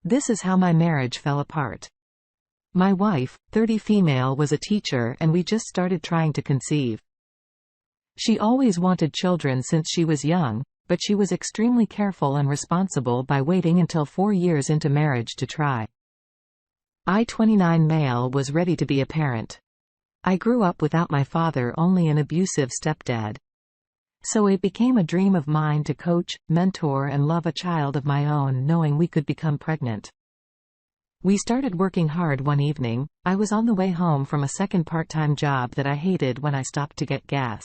This is how my marriage fell apart. My wife, 30 female, was a teacher and we just started trying to conceive. She always wanted children since she was young, but she was extremely careful and responsible by waiting until 4 years into marriage to try. I, 29 male, was ready to be a parent. I grew up without my father, only an abusive stepdad. So it became a dream of mine to coach, mentor and love a child of my own, knowing we could become pregnant. We started working hard one evening. I was on the way home from a second part-time job that I hated when I stopped to get gas.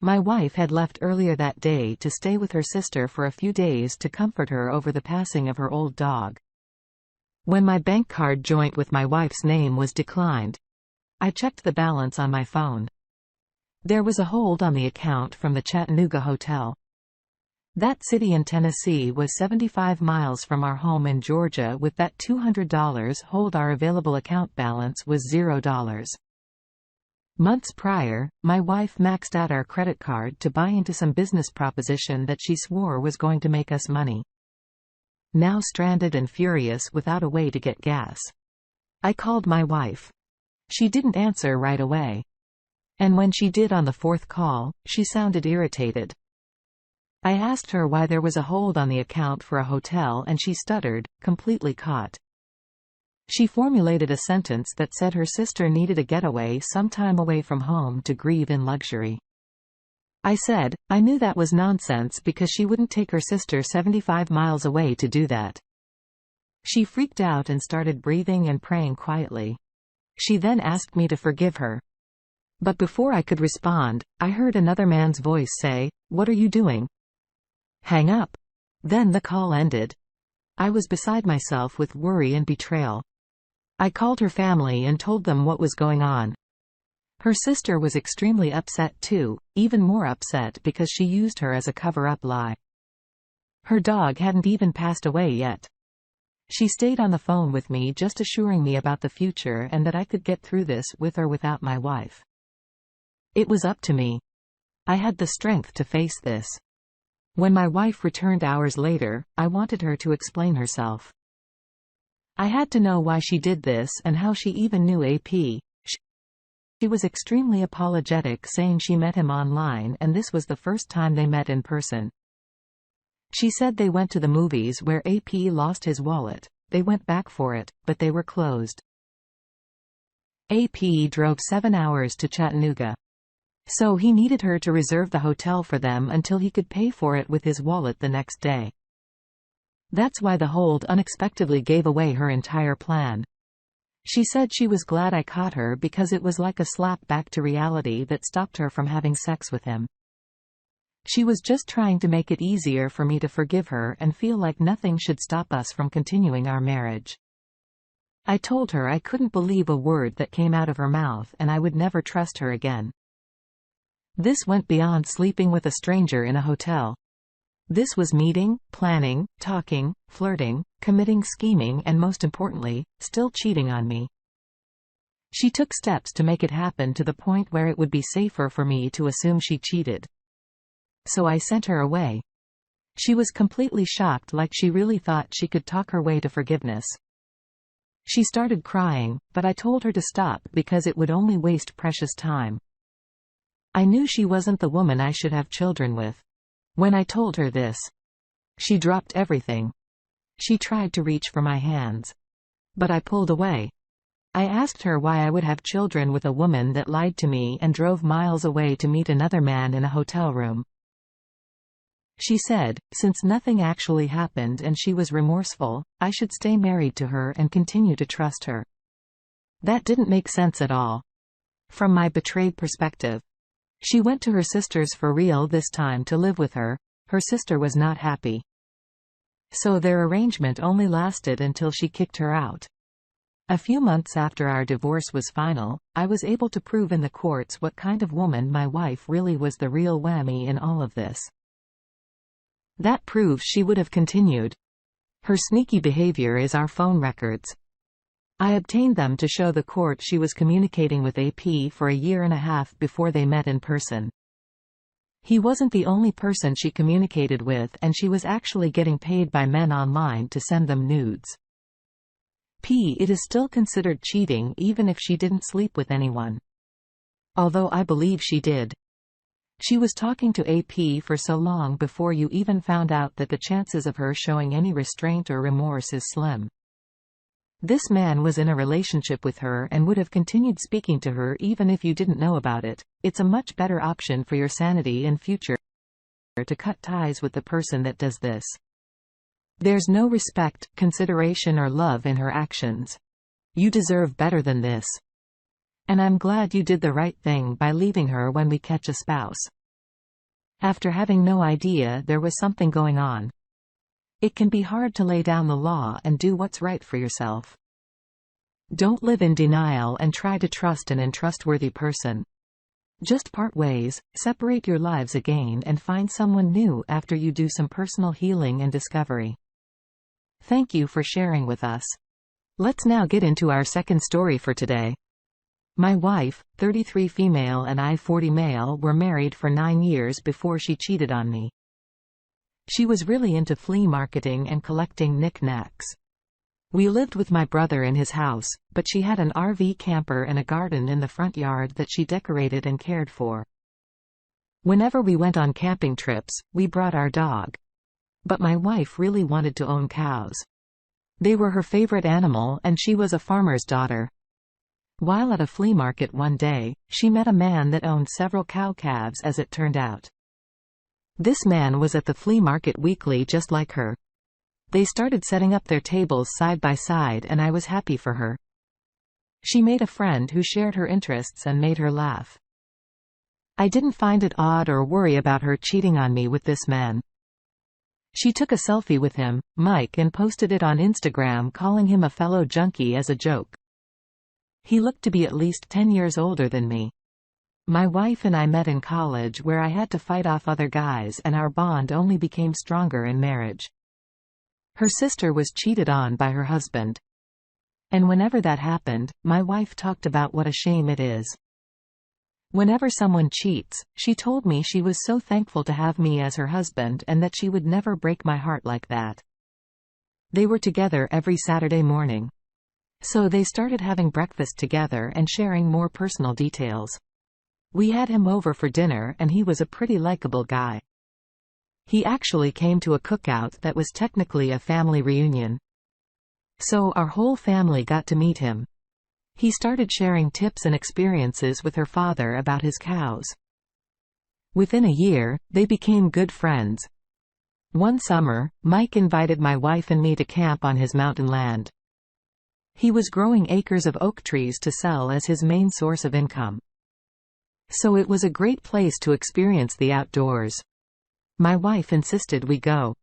My wife had left earlier that day to stay with her sister for a few days to comfort her over the passing of her old dog. When my bank card joint with my wife's name was declined, I checked the balance on my phone. There was a hold on the account from the Chattanooga hotel. That city in Tennessee was 75 miles from our home in Georgia. With that $200 hold, our available account balance was $0. Months prior, my wife maxed out our credit card to buy into some business proposition that she swore was going to make us money. Now stranded and furious without a way to get gas, I called my wife. She didn't answer right away. And when she did on the fourth call, she sounded irritated. I asked her why there was a hold on the account for a hotel and she stuttered, completely caught. She formulated a sentence that said her sister needed a getaway, some time away from home to grieve in luxury. I said, I knew that was nonsense because she wouldn't take her sister 75 miles away to do that. She freaked out and started breathing and praying quietly. She then asked me to forgive her. But before I could respond, I heard another man's voice say, "What are you doing? Hang up." Then the call ended. I was beside myself with worry and betrayal. I called her family and told them what was going on. Her sister was extremely upset too, even more upset because she used her as a cover-up lie. Her dog hadn't even passed away yet. She stayed on the phone with me, just assuring me about the future and that I could get through this with or without my wife. It was up to me. I had the strength to face this. When my wife returned hours later, I wanted her to explain herself. I had to know why she did this and how she even knew AP. She was extremely apologetic, saying she met him online and this was the first time they met in person. She said they went to the movies where AP lost his wallet. They went back for it, but they were closed. AP drove 7 hours to Chattanooga. So he needed her to reserve the hotel for them until he could pay for it with his wallet the next day. That's why the hold unexpectedly gave away her entire plan. She said she was glad I caught her because it was like a slap back to reality that stopped her from having sex with him. She was just trying to make it easier for me to forgive her and feel like nothing should stop us from continuing our marriage. I told her I couldn't believe a word that came out of her mouth and I would never trust her again. This went beyond sleeping with a stranger in a hotel. This was meeting, planning, talking, flirting, committing, scheming, and most importantly, still cheating on me. She took steps to make it happen to the point where it would be safer for me to assume she cheated. So I sent her away. She was completely shocked, like she really thought she could talk her way to forgiveness. She started crying, but I told her to stop because it would only waste precious time. I knew she wasn't the woman I should have children with. When I told her this, she dropped everything. She tried to reach for my hands. But I pulled away. I asked her why I would have children with a woman that lied to me and drove miles away to meet another man in a hotel room. She said, since nothing actually happened and she was remorseful, I should stay married to her and continue to trust her. That didn't make sense at all. From my betrayed perspective. She went to her sister's for real this time to live with her. Her sister was not happy. So their arrangement only lasted until she kicked her out. A few months after our divorce was final, I was able to prove in the courts what kind of woman my wife really was, the real whammy in all of this. That proves she would have continued. Her sneaky behavior is our phone records. I obtained them to show the court she was communicating with AP for a year and a half before they met in person. He wasn't the only person she communicated with, and she was actually getting paid by men online to send them nudes. It is still considered cheating even if she didn't sleep with anyone. Although I believe she did. She was talking to AP for so long before you even found out that the chances of her showing any restraint or remorse is slim. This man was in a relationship with her and would have continued speaking to her even if you didn't know about it. It's a much better option for your sanity in future to cut ties with the person that does this. There's no respect, consideration or love in her actions. You deserve better than this. And I'm glad you did the right thing by leaving her when we catch a spouse. After having no idea there was something going on. It can be hard to lay down the law and do what's right for yourself. Don't live in denial and try to trust an untrustworthy person. Just part ways, separate your lives again and find someone new after you do some personal healing and discovery. Thank you for sharing with us. Let's now get into our second story for today. My wife, 33 female and I 40 male, were married for 9 years before she cheated on me. She was really into flea marketing and collecting knick-knacks. We lived with my brother in his house, but she had an RV camper and a garden in the front yard that she decorated and cared for. Whenever we went on camping trips, we brought our dog. But my wife really wanted to own cows. They were her favorite animal and she was a farmer's daughter. While at a flea market one day, she met a man that owned several cow calves as it turned out. This man was at the flea market weekly just like her. They started setting up their tables side by side and I was happy for her. She made a friend who shared her interests and made her laugh. I didn't find it odd or worry about her cheating on me with this man. She took a selfie with him, Mike, and posted it on Instagram calling him a fellow junkie as a joke. He looked to be at least 10 years older than me. My wife and I met in college where I had to fight off other guys and our bond only became stronger in marriage. Her sister was cheated on by her husband. And whenever that happened, my wife talked about what a shame it is. Whenever someone cheats, she told me she was so thankful to have me as her husband and that she would never break my heart like that. They were together every Saturday morning. So they started having breakfast together and sharing more personal details. We had him over for dinner and he was a pretty likable guy. He actually came to a cookout that was technically a family reunion. So our whole family got to meet him. He started sharing tips and experiences with her father about his cows. Within a year, they became good friends. One summer, Mike invited my wife and me to camp on his mountain land. He was growing acres of oak trees to sell as his main source of income. So it was a great place to experience the outdoors. My wife insisted we go.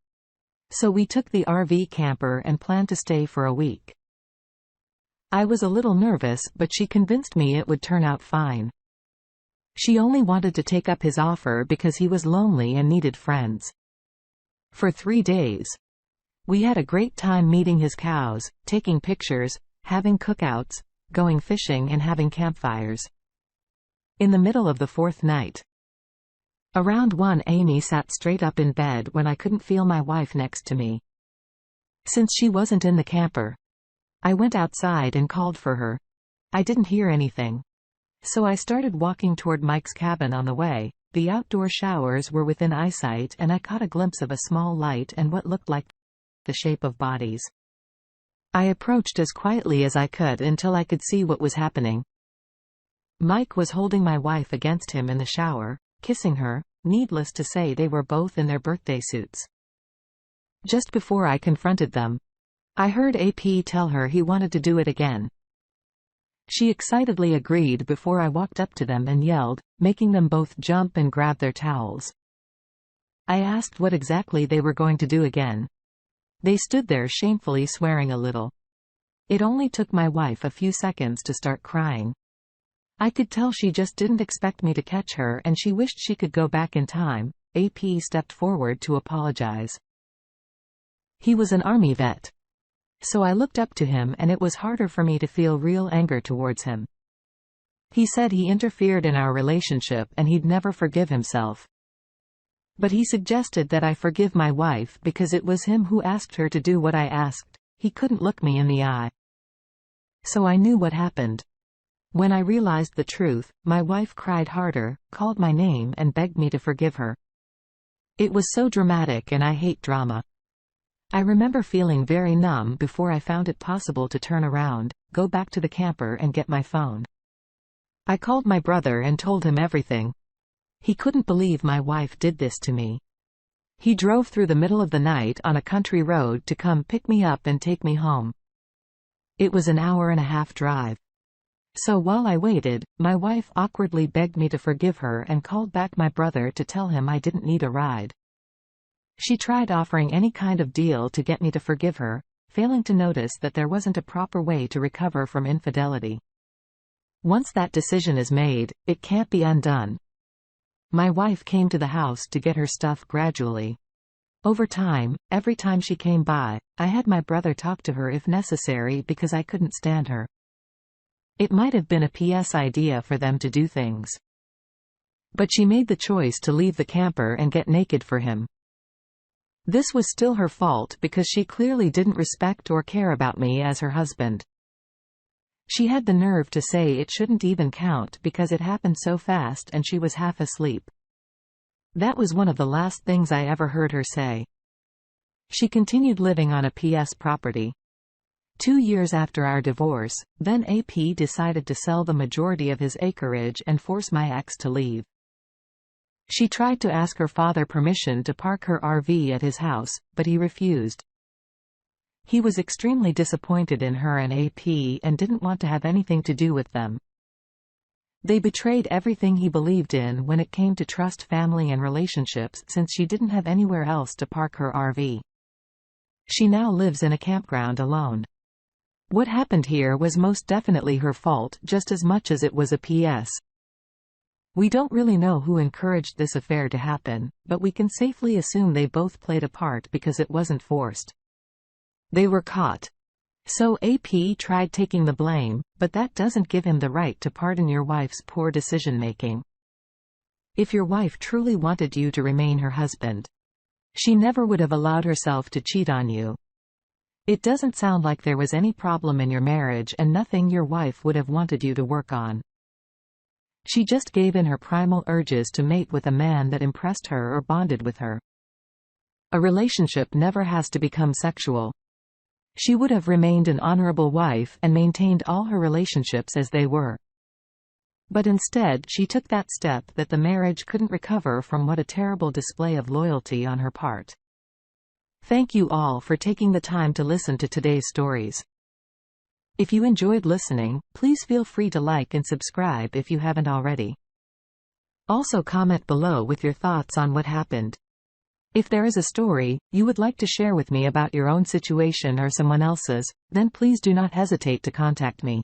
So we took the RV camper and planned to stay for a week. I was a little nervous, but she convinced me it would turn out fine. She only wanted to take up his offer because he was lonely and needed friends. For 3 days. We had a great time meeting his cows, taking pictures, having cookouts, going fishing and having campfires. In the middle of the 4th night. Around 1 Amy sat straight up in bed when I couldn't feel my wife next to me. Since she wasn't in the camper, I went outside and called for her. I didn't hear anything. So I started walking toward Mike's cabin on the way. The outdoor showers were within eyesight and I caught a glimpse of a small light and what looked like the shape of bodies. I approached as quietly as I could until I could see what was happening. Mike was holding my wife against him in the shower, kissing her. Needless to say, they were both in their birthday suits. Just before I confronted them, I heard AP tell her he wanted to do it again. She excitedly agreed before I walked up to them and yelled, making them both jump and grab their towels. I asked what exactly they were going to do again. They stood there shamefully swearing a little. It only took my wife a few seconds to start crying. I could tell she just didn't expect me to catch her and she wished she could go back in time. AP stepped forward to apologize. He was an army vet. So I looked up to him and it was harder for me to feel real anger towards him. He said he interfered in our relationship and he'd never forgive himself. But he suggested that I forgive my wife because it was him who asked her to do what I asked. He couldn't look me in the eye. So I knew what happened. When I realized the truth, my wife cried harder, called my name and begged me to forgive her. It was so dramatic, and I hate drama. I remember feeling very numb before I found it possible to turn around, go back to the camper and get my phone. I called my brother and told him everything. He couldn't believe my wife did this to me. He drove through the middle of the night on a country road to come pick me up and take me home. It was an hour-and-a-half drive. So while I waited, my wife awkwardly begged me to forgive her and called back my brother to tell him I didn't need a ride. She tried offering any kind of deal to get me to forgive her, failing to notice that there wasn't a proper way to recover from infidelity. Once that decision is made, it can't be undone. My wife came to the house to get her stuff gradually. Over time, every time she came by, I had my brother talk to her if necessary because I couldn't stand her. It might have been a PS idea for them to do things. But she made the choice to leave the camper and get naked for him. This was still her fault because she clearly didn't respect or care about me as her husband. She had the nerve to say it shouldn't even count because it happened so fast and she was half asleep. That was one of the last things I ever heard her say. She continued living on a PS property. 2 years after our divorce, then AP decided to sell the majority of his acreage and force my ex to leave. She tried to ask her father permission to park her RV at his house, but he refused. He was extremely disappointed in her and AP and didn't want to have anything to do with them. They betrayed everything he believed in when it came to trust, family and relationships, since she didn't have anywhere else to park her RV. She now lives in a campground alone. What happened here was most definitely her fault, just as much as it was a PS. We don't really know who encouraged this affair to happen, but we can safely assume they both played a part because it wasn't forced. They were caught. So AP tried taking the blame, but that doesn't give him the right to pardon your wife's poor decision-making. If your wife truly wanted you to remain her husband, she never would have allowed herself to cheat on you. It doesn't sound like there was any problem in your marriage and nothing your wife would have wanted you to work on. She just gave in her primal urges to mate with a man that impressed her or bonded with her. A relationship never has to become sexual. She would have remained an honorable wife and maintained all her relationships as they were. But instead, she took that step that the marriage couldn't recover from. What a terrible display of loyalty on her part. Thank you all for taking the time to listen to today's stories. If you enjoyed listening, please feel free to like and subscribe if you haven't already. Also comment below with your thoughts on what happened. If there is a story you would like to share with me about your own situation or someone else's, then please do not hesitate to contact me.